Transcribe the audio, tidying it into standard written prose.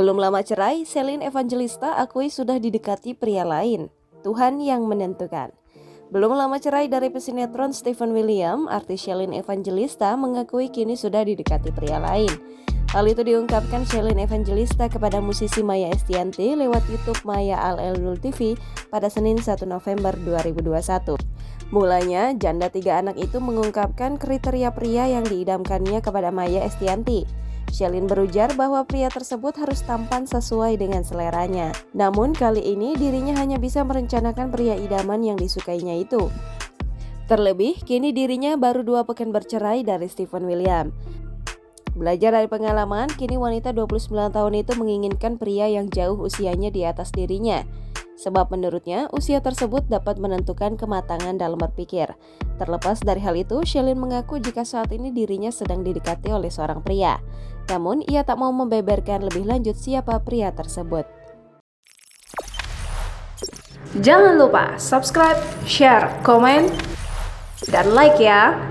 Belum lama cerai, Shelin Evangelista akui sudah didekati pria lain. Tuhan yang menentukan. Belum lama cerai dari pesinetron Stephen William, artis Shelin Evangelista mengakui kini sudah didekati pria lain. Hal itu diungkapkan Shelin Evangelista kepada musisi Maya Estianty lewat YouTube Maya Al-Elul TV pada Senin 1 November 2021. Mulanya, janda 3 anak itu mengungkapkan kriteria pria yang diidamkannya kepada Maya Estianty. Shelin berujar bahwa pria tersebut harus tampan sesuai dengan seleranya. Namun kali ini dirinya hanya bisa merencanakan pria idaman yang disukainya itu. Terlebih, kini dirinya baru 2 pekan bercerai dari Stephen William. Belajar dari pengalaman, kini wanita 29 tahun itu menginginkan pria yang jauh usianya di atas dirinya. Sebab menurutnya, usia tersebut dapat menentukan kematangan dalam berpikir. Terlepas dari hal itu, Shelin mengaku jika saat ini dirinya sedang didekati oleh seorang pria. Namun, ia tak mau membeberkan lebih lanjut siapa pria tersebut. Jangan lupa subscribe, share, komen, dan like ya!